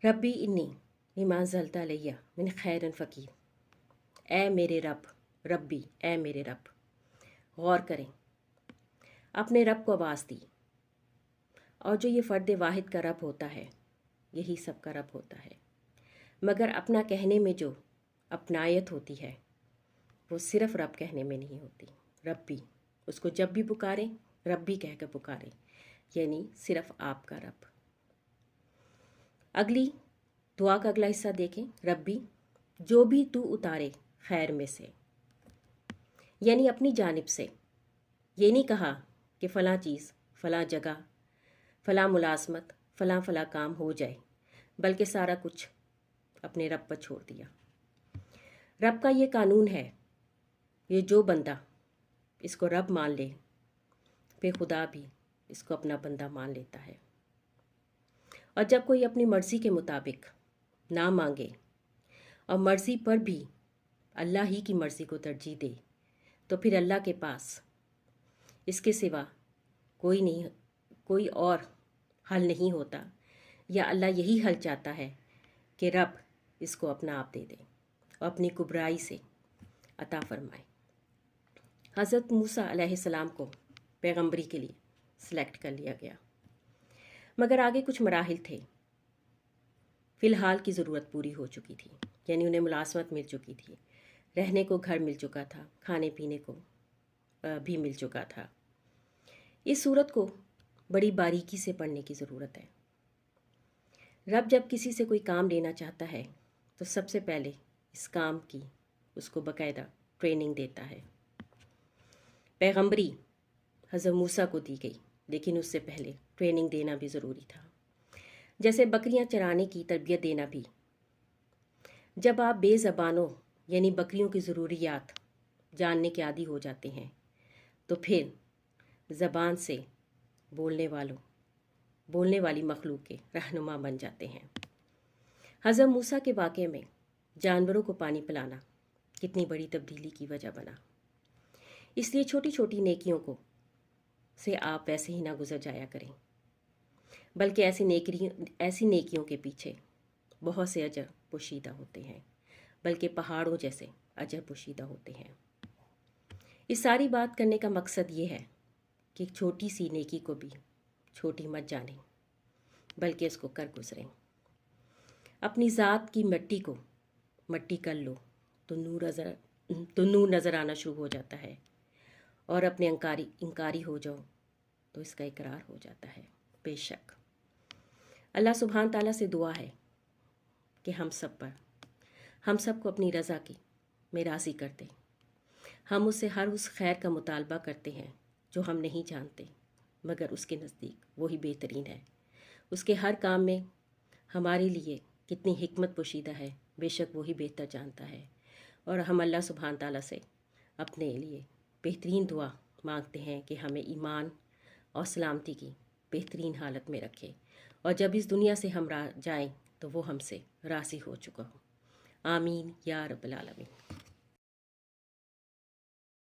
ربی انی لما انزلت علیہ من خیر فقیر۔ اے میرے رب، ربی اے میرے رب۔ غور کریں، اپنے رب کو آواز دی، اور جو یہ فرد واحد کا رب ہوتا ہے یہی سب کا رب ہوتا ہے، مگر اپنا کہنے میں جو اپنائیت ہوتی ہے وہ صرف رب کہنے میں نہیں ہوتی، ربی۔ اس کو جب بھی پکاریں ربی کہہ کر پکاریں، یعنی صرف آپ کا رب۔ اگلی دعا کا اگلا حصہ دیکھیں، ربی جو بھی تو اتارے خیر میں سے، یعنی اپنی جانب سے۔ یہ نہیں کہا کہ فلاں چیز، فلاں جگہ، فلاں ملازمت، فلاں فلاں کام ہو جائے، بلکہ سارا کچھ اپنے رب پر چھوڑ دیا۔ رب کا یہ قانون ہے، یہ جو بندہ اس کو رب مان لے پھر خدا بھی اس کو اپنا بندہ مان لیتا ہے۔ اور جب کوئی اپنی مرضی کے مطابق نہ مانگے اور مرضی پر بھی اللہ ہی کی مرضی کو ترجیح دے تو پھر اللہ کے پاس اس کے سوا کوئی اور حل نہیں ہوتا، یا اللہ یہی حل چاہتا ہے کہ رب اس کو اپنا آپ دے دے اور اپنی کبرائی سے عطا فرمائے۔ حضرت موسیٰ علیہ السلام کو پیغمبری کے لیے سلیکٹ کر لیا گیا، مگر آگے کچھ مراحل تھے۔ فی الحال کی ضرورت پوری ہو چکی تھی، یعنی انہیں ملازمت مل چکی تھی، رہنے کو گھر مل چکا تھا، کھانے پینے کو بھی مل چکا تھا۔ اس صورت کو بڑی باریکی سے پڑھنے کی ضرورت ہے۔ رب جب کسی سے کوئی کام لینا چاہتا ہے تو سب سے پہلے اس کام کی اس کو باقاعدہ ٹریننگ دیتا ہے۔ پیغمبری حضرت موسیٰ کو دی گئی، لیکن اس سے پہلے ٹریننگ دینا بھی ضروری تھا، جیسے بکریاں چرانے کی تربیت دینا بھی۔ جب آپ بے زبانوں یعنی بکریوں کی ضروریات جاننے کے عادی ہو جاتے ہیں تو پھر زبان سے بولنے والی مخلوق کے رہنما بن جاتے ہیں۔ حضرت موسیٰ کے واقعے میں جانوروں کو پانی پلانا کتنی بڑی تبدیلی کی وجہ بنا۔ اس لیے چھوٹی چھوٹی نیکیوں سے آپ ویسے ہی نہ گزر جایا کریں، بلکہ ایسی نیکیوں کے پیچھے بہت سے اجر پوشیدہ ہوتے ہیں، بلکہ پہاڑوں جیسے اجر پوشیدہ ہوتے ہیں۔ اس ساری بات کرنے کا مقصد یہ ہے کہ چھوٹی سی نیکی کو بھی چھوٹی مت جانیں، بلکہ اس کو کر گزریں۔ اپنی ذات کی مٹی کو مٹی کر لو تو نور نظر آنا شروع ہو جاتا ہے، اور اپنے انکاری ہو جاؤ تو اس کا اقرار ہو جاتا ہے۔ بے شک اللہ سبحانہ تعالیٰ سے دعا ہے کہ ہم سب کو اپنی رضا میں راضی کر دے۔ ہم اس سے ہر اس خیر کا مطالبہ کرتے ہیں جو ہم نہیں جانتے، مگر اس کے نزدیک وہی بہترین ہے۔ اس کے ہر کام میں ہمارے لیے کتنی حکمت پوشیدہ ہے، بے شک وہی بہتر جانتا ہے۔ اور ہم اللہ سبحانہ تعالیٰ سے اپنے لیے بہترین دعا مانگتے ہیں کہ ہمیں ایمان اور سلامتی کی بہترین حالت میں رکھے، اور جب اس دنیا سے ہم جائیں تو وہ ہم سے راضی ہو چکا ہو۔ آمین یا رب العالمین۔